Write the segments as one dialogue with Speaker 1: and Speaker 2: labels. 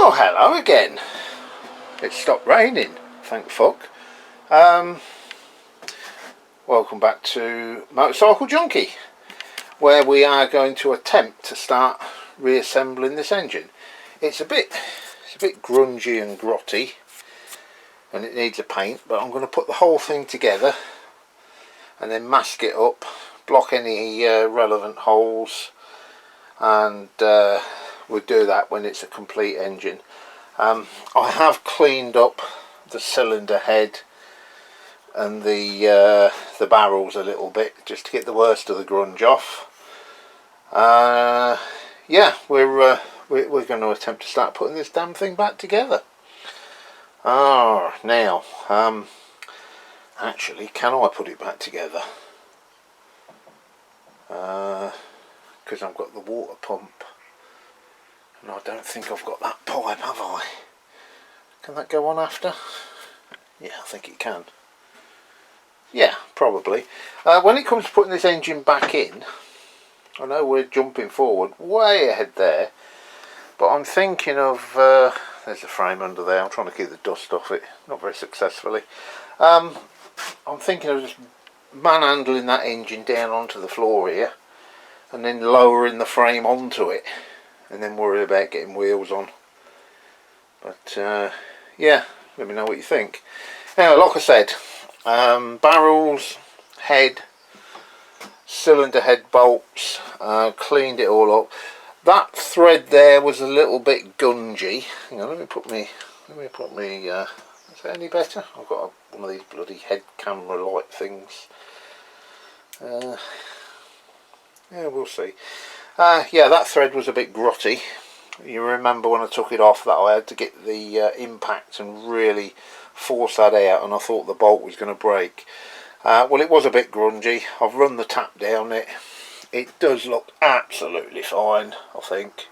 Speaker 1: Oh, hello again. It stopped raining, thank fuck. Welcome back to Motorcycle Junkie, where we are going to attempt to start reassembling this engine. It's a bit grungy and grotty, and it needs a paint, but I'm going to put the whole thing together and then mask it up, block any relevant holes, and we'll do that when it's a complete engine. I have cleaned up the cylinder head and the barrels a little bit, just to get the worst of the grunge off. Yeah, we're going to attempt to start putting this damn thing back together. Now, actually, can I put it back together? Because I've got the water pump, and I don't think I've got that pipe, have I? Can that go on after? Yeah, I think it can. Yeah, probably. When it comes to putting this engine back in, I know we're jumping forward way ahead there, but I'm thinking of, there's a frame under there, I'm trying to keep the dust off it, not very successfully. I'm thinking of just manhandling that engine down onto the floor here, and then lowering the frame onto it, and then worry about getting wheels on. But yeah, let me know what you think. Now, like I said, barrels, head, cylinder head bolts, cleaned it all up. That thread there was a little bit gungy. Hang on, let me put me is that any better? I've got one of these bloody head camera light things. Yeah, we'll see. Yeah, that thread was a bit grotty. You remember when I took it off that I had to get the impact and really force that out, and I thought the bolt was going to break. Well, it was a bit grungy. I've run the tap down it. It does look absolutely fine, I think.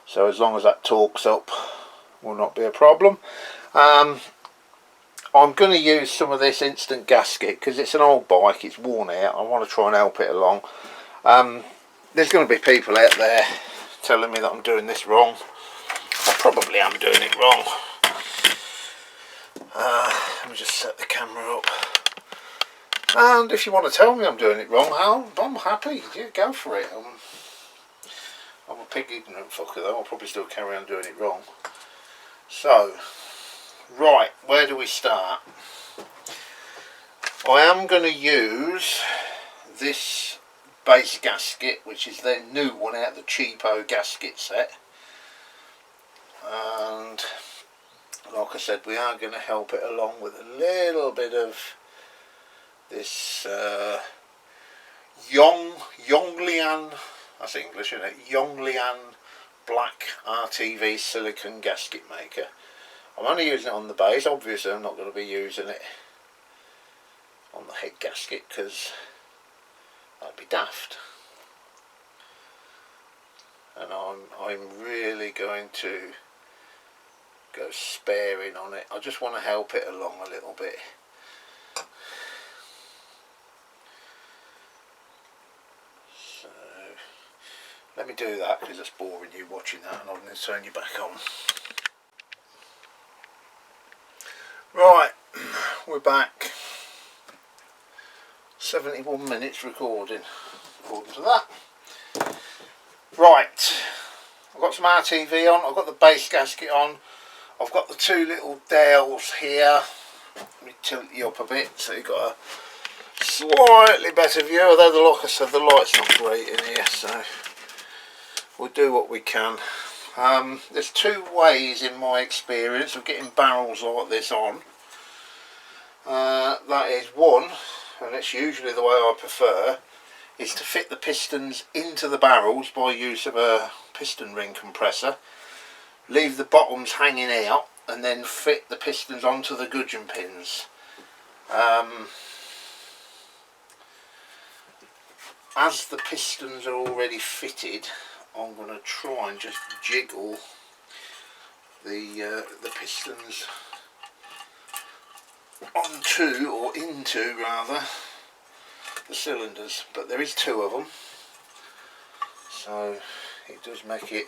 Speaker 1: So as long as that torques up, will not be a problem. I'm going to use some of this instant gasket because it's an old bike, it's worn out. I want to try and help it along. There's going to be people out there telling me that I'm doing this wrong. I probably am doing it wrong. Let me just set the camera up. And if you want to tell me I'm doing it wrong, I'm happy. Yeah, go for it. I'm a pig ignorant fucker though. I'll probably still carry on doing it wrong. So, right, where do we start? I am going to use this base gasket, which is their new one out of the cheapo gasket set, and like I said, we are going to help it along with a little bit of this Yonglian, that's English, isn't it? Yonglian black RTV silicone gasket maker. I'm only using it on the base. Obviously I'm not going to be using it on the head gasket because that'd be daft. And I'm really going to go sparing on it. I just want to help it along a little bit. So let me do that because it's boring you watching that, and I'm going to turn you back on. Right, we're back. 71 minutes recording, according to that. Right, I've got some RTV on, I've got the base gasket on, I've got the two little dowels here. Let me tilt you up a bit so you've got a slightly better view, although like I said, the light's not great in here, so we'll do what we can. There's two ways in my experience of getting barrels like this on. That is one, and it's usually the way I prefer, is to fit the pistons into the barrels by use of a piston ring compressor, leave the bottoms hanging out, and then fit the pistons onto the gudgeon pins. As the pistons are already fitted, I'm going to try and just jiggle the pistons onto, or into rather, the cylinders, but there is two of them, so it does make it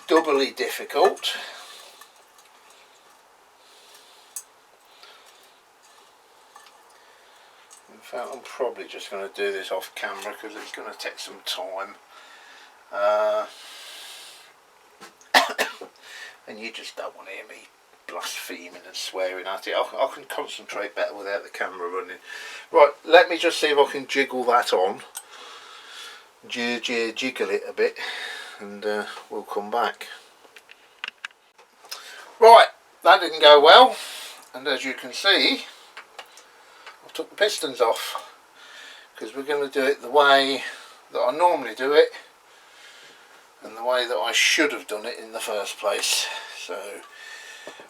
Speaker 1: doubly difficult. In fact, I'm probably just going to do this off camera because it's going to take some time. And you just don't want to hear me blaspheming and swearing at it. I can concentrate better without the camera running. Right, let me just see if I can jiggle that on. Jiggle it a bit, and we'll come back. Right, that didn't go well, and as you can see, I took the pistons off because we're going to do it the way that I normally do it and the way that I should have done it in the first place. So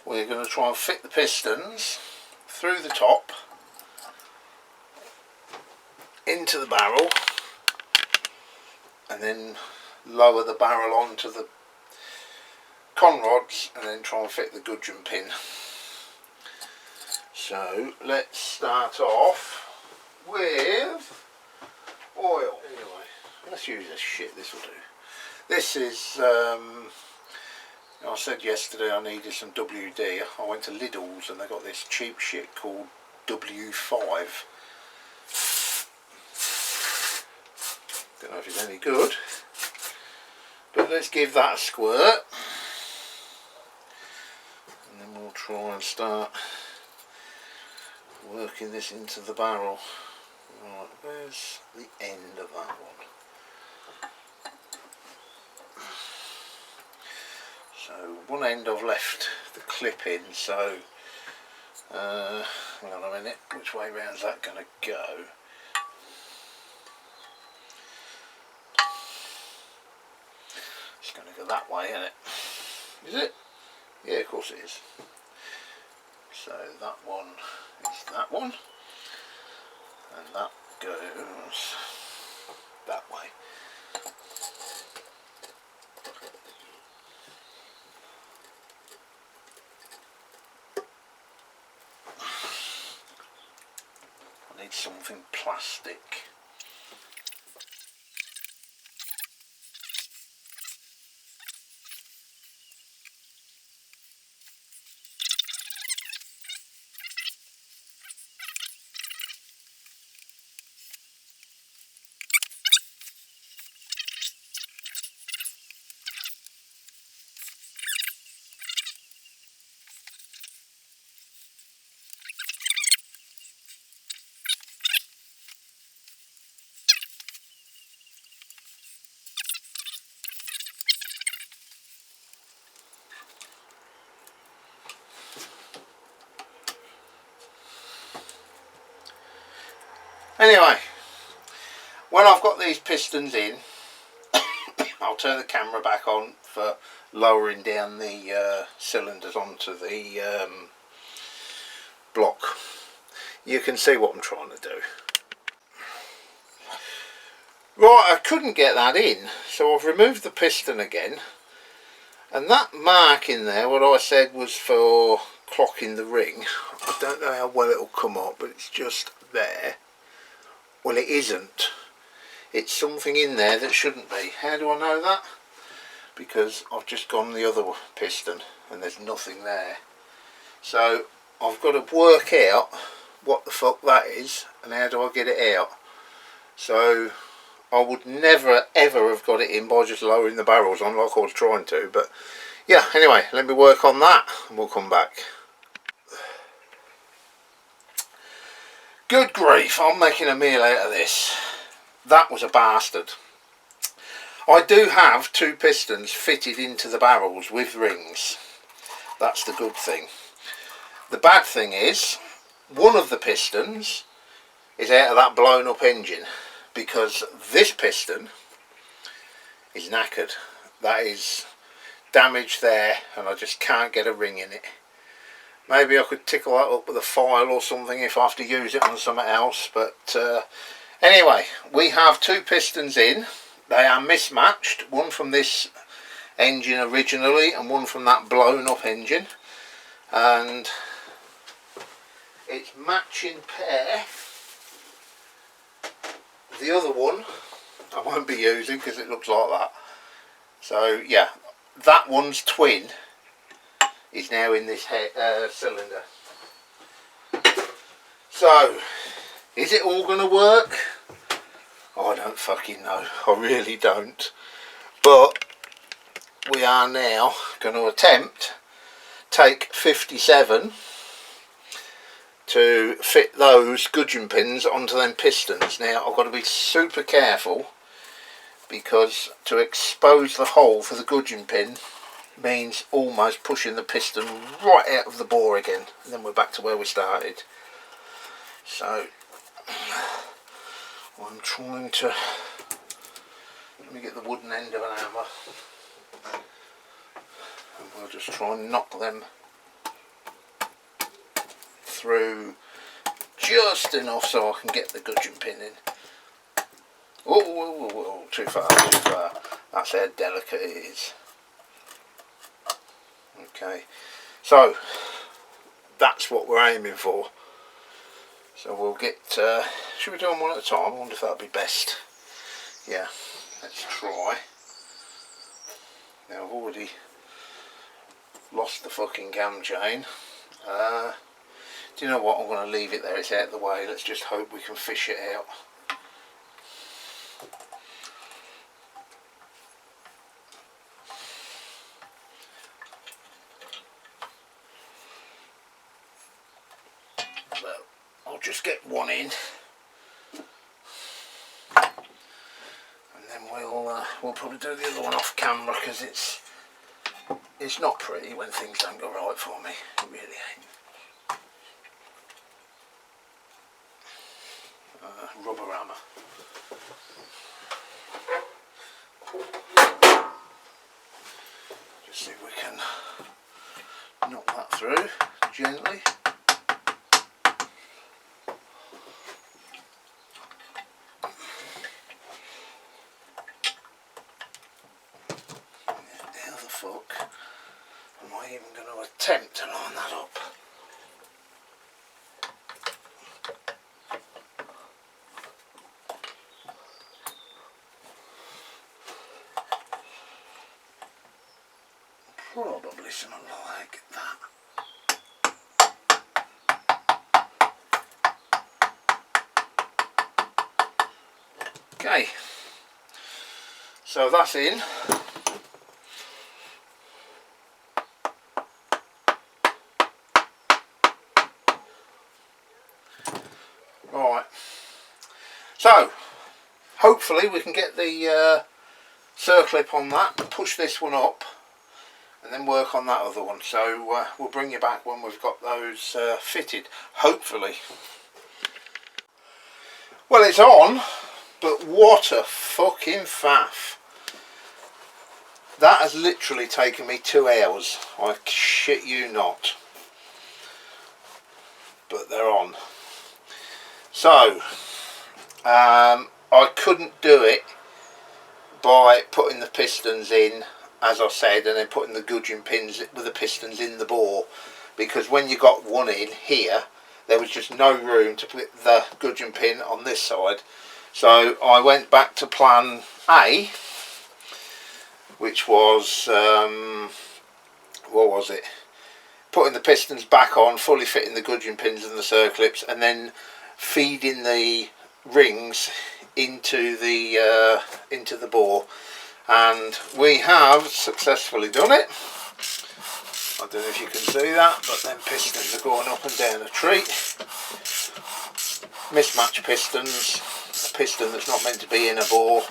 Speaker 1: we're going to try and fit the pistons through the top into the barrel and then lower the barrel onto the con rods and then try and fit the gudgeon pin. So let's start off with oil. Anyway, let's use this shit, this will do. This is, I said yesterday I needed some WD. I went to Lidl's and they got this cheap shit called W5. Don't know if it's any good, but let's give that a squirt and then we'll try and start working this into the barrel. Right, where's the end of that one? So one end I've left the clip in, so hang on a minute, which way round's that going to go? It's going to go that way, isn't it? Is it? Yeah, of course it is. So that one is that one, and that goes that way. I need something plastic. Anyway, when I've got these pistons in, I'll turn the camera back on for lowering down the cylinders onto the block. You can see what I'm trying to do. Right, I couldn't get that in, so I've removed the piston again, and that mark in there, what I said was for clocking the ring, I don't know how well it'll come up, but it's just there. Well, it isn't. It's something in there that shouldn't be. How do I know that? Because I've just gone the other piston and there's nothing there. So I've got to work out what the fuck that is and how do I get it out. So I would never ever have got it in by just lowering the barrels on like I was trying to. But yeah, anyway, let me work on that and we'll come back. Good grief, I'm making a meal out of this. That was a bastard. I do have two pistons fitted into the barrels with rings. That's the good thing. The bad thing is, one of the pistons is out of that blown up engine because this piston is knackered. That is damaged there and I just can't get a ring in it. Maybe I could tickle that up with a file or something if I have to use it on something else. But anyway, we have two pistons in. They are mismatched. One from this engine originally and one from that blown up engine. And it's matching pair. The other one I won't be using because it looks like that. So yeah, that one's twin is now in this cylinder. So, is it all going to work? I don't fucking know. I really don't. But we are now going to attempt take 57 to fit those gudgeon pins onto them pistons. Now I've got to be super careful, because to expose the hole for the gudgeon pin means almost pushing the piston right out of the bore again, and then we're back to where we started. So I'm trying to, let me get the wooden end of an hammer and we'll just try and knock them through just enough so I can get the gudgeon pin in. Oh, too far, too far. That's how delicate it is. Okay, so that's what we're aiming for. So we'll get, should we do them one at a time? I wonder if that would be best. Yeah, let's try. Now I've already lost the fucking cam chain. Do you know what, I'm going to leave it there, it's out of the way. Let's just hope we can fish it out. So I'll just get one in, and then we'll probably do the other one off camera, because it's not pretty when things don't go right for me. It really ain't. Rubber hammer. Just see if we can knock that through gently. How the fuck am I even going to attempt to line that up? Probably something like that. Okay, so that's in. Right, so hopefully we can get the circlip on that, push this one up, and then work on that other one. So we'll bring you back when we've got those fitted, hopefully. Well, it's on, but what a fucking faff. That has literally taken me 2 hours, I shit you not. But they're on. So I couldn't do it by putting the pistons in, as I said, and then putting the gudgeon pins with the pistons in the bore, because when you got one in here, there was just no room to put the gudgeon pin on this side. So I went back to plan A, which was what was it, putting the pistons back on, fully fitting the gudgeon pins and the circlips, and then feeding the rings into the bore. And we have successfully done it. I don't know if you can see that, but then pistons are going up and down a tree. Mismatched pistons, a piston that's not meant to be in a bore.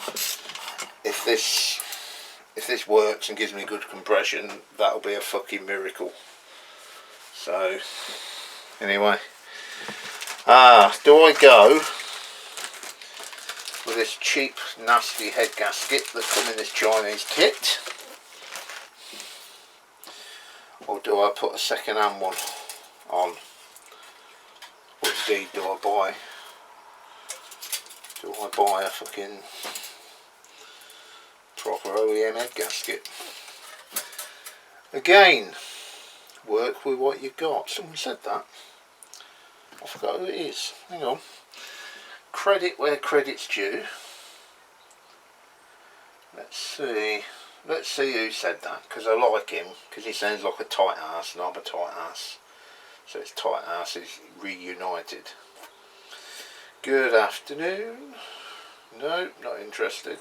Speaker 1: If this works and gives me good compression, that'll be a fucking miracle. So anyway, do I go with this cheap nasty head gasket that come in this Chinese kit, or do I put a second hand one on? Or indeed do I buy a fucking proper OEM head gasket? Again, work with what you got. Someone said that. I forgot who it is. Hang on. Credit where credit's due. Let's see. Let's see who said that, because I like him, because he sounds like a tight ass and I'm a tight ass. So it's tight asses reunited. Good afternoon. No, not interested.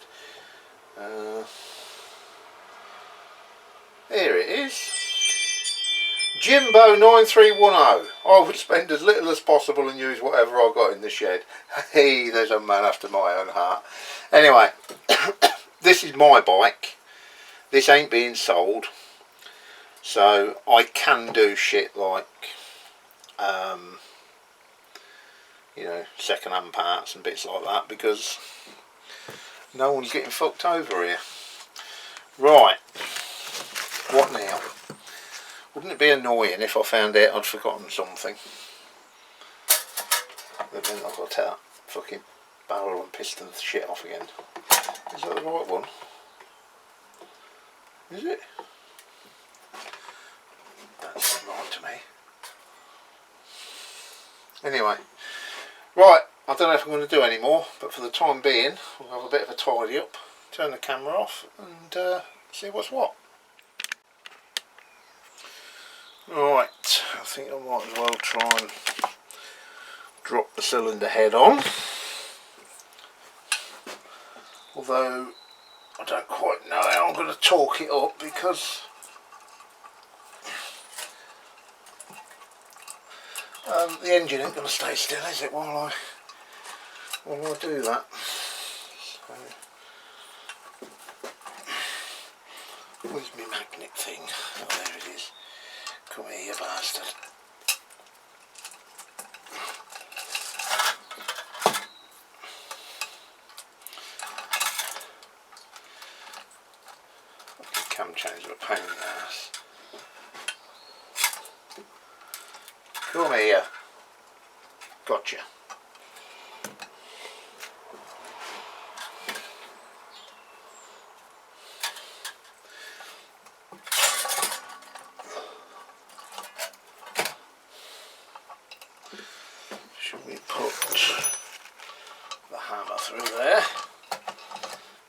Speaker 1: Here it is. Jimbo 9310. I would spend as little as possible and use whatever I got in the shed. Hey, there's a man after my own heart. Anyway, this is my bike. This ain't being sold. So I can do shit like, you know, second-hand parts and bits like that, because no one's getting fucked over here. Right, what now? Wouldn't it be annoying if I found out I'd forgotten something? That meant I've got to take that fucking barrel and piston shit off again. Is that the right one? Is it? That's not right to me. Anyway, right, I don't know if I'm going to do any more, but for the time being, we'll have a bit of a tidy up, turn the camera off and see what's what. Right, I think I might as well try and drop the cylinder head on. Although, I don't quite know how I'm going to torque it up, because the engine ain't going to stay still, is it, while I do that. So, where's my magnet thing? Oh, there it is. Come here, you bastard. Cam change of a pain in the ass. Come here. Gotcha. Should we put the hammer through there?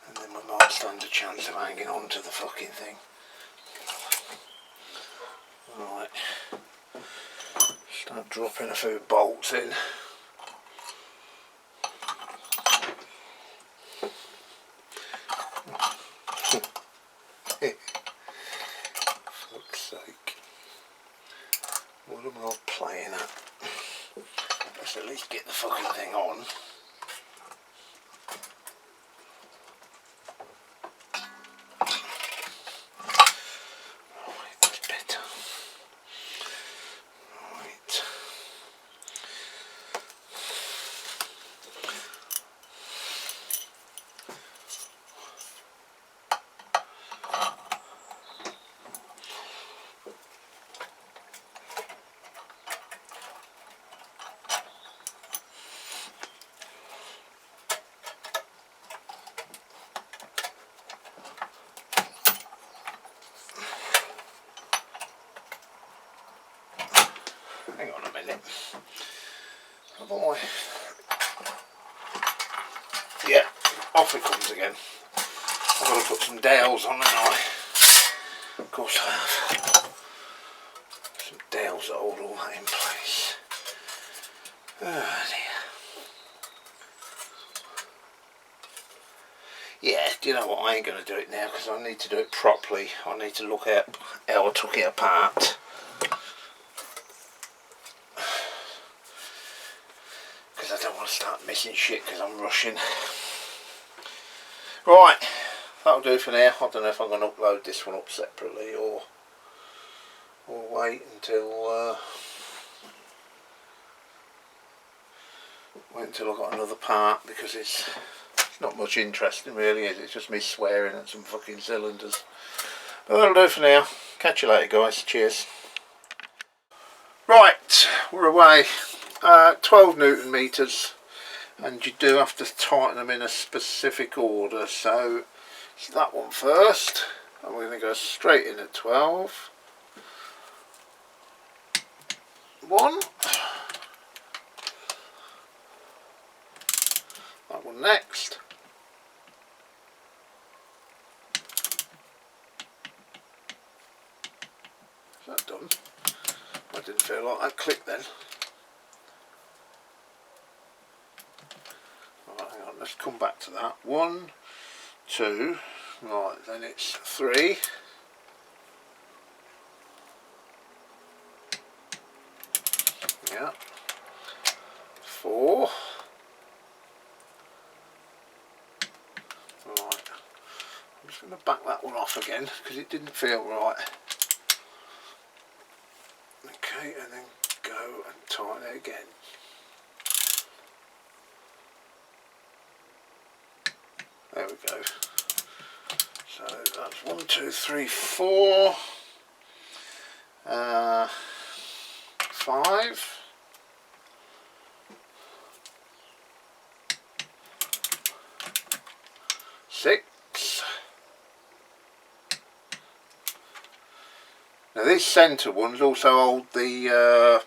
Speaker 1: And then we might stand a chance of hanging on to the fucking thing. Right. Start dropping a few bolts in. Fuck's sake. What am I playing at? Let's at least get the fucking thing on. Right, that's better. Right. Hang on a minute. Have I? Yeah, off it comes again. I've got to put some dowels on, haven't I? Of course I have. Some dowels that hold all that in place. Oh dear. Yeah, do you know what? I ain't going to do it now, because I need to do it properly. I need to look at how I took it apart. I don't want to start missing shit because I'm rushing. Right, that'll do for now. I don't know if I'm going to upload this one up separately or wait until I've got another part, because it's not much interesting really, is it? It's just me swearing at some fucking cylinders. But that'll do for now. Catch you later, guys. Cheers. Right, we're away. 12 Newton meters, and you do have to tighten them in a specific order, so it's that one first, and we're going to go straight in at 12. 1, that one next, didn't feel like that click then. Right, hang on, let's come back to that. 1, 2, right, then it's 3. Yeah. 4. Right. I'm just going to back that one off again because it didn't feel right. Okay, and then go and tighten it again. There we go. So that's 1, 2, 3, 4, 5. 6. Now these centre ones also hold the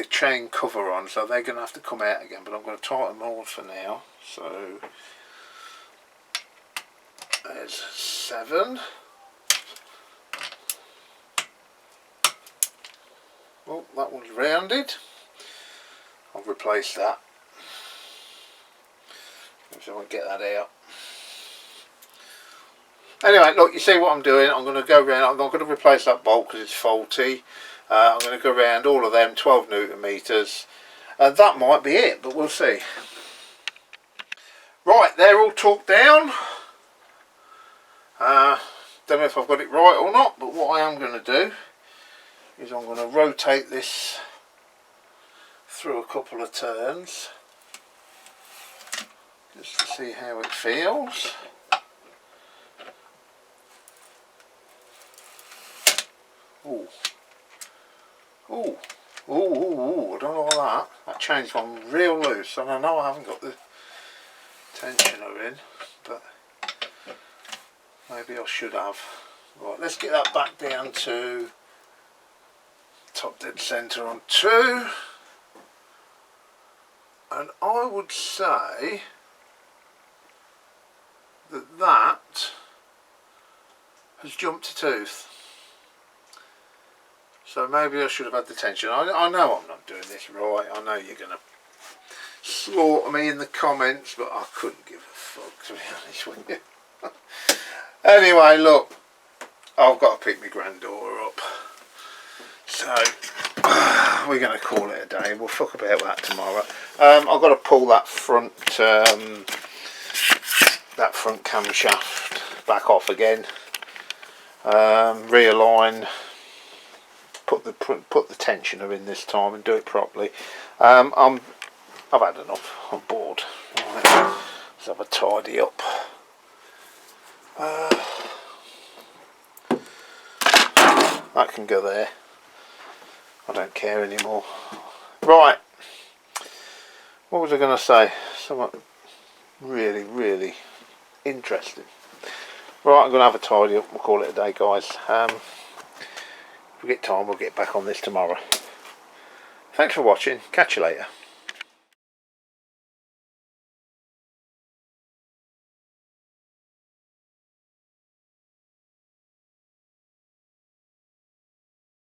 Speaker 1: chain cover on, so they're going to have to come out again, but I'm going to tighten them all for now. So there's 7. Oh, that one's rounded. I'll replace that. So I won't get that out. Anyway, look, you see what I'm doing. I'm going to go around. I'm not going to replace that bolt because it's faulty. I'm going to go around all of them, 12 Newton meters, and that might be it, but we'll see. Right, they're all torqued down. Don't know if I've got it right or not, but what I am going to do is I'm going to rotate this through a couple of turns just to see how it feels. Ooh. Ooh. Ooh, ooh, ooh, I don't like that. That chain's gone real loose, and I know I haven't got the tensioner in, but maybe I should have. Right, let's get that back down to top dead centre on 2. And I would say that that has jumped a tooth. So maybe I should have had the tension. I know I'm not doing this right. I know you're going to slaughter me in the comments, but I couldn't give a fuck, to be honest with you. Anyway, look, I've got to pick my granddaughter up. So we're going to call it a day. We'll fuck about that tomorrow. I've got to pull that front camshaft back off again. Realign. Put the tensioner in this time and do it properly. I've had enough. I'm bored. Right. Let's have a tidy up. That can go there. I don't care anymore. Right. What was I going to say? Something really, really interesting. Right, I'm going to have a tidy up. We'll call it a day, guys. If we get time, we'll get back on this tomorrow. Thanks for watching. Catch you later.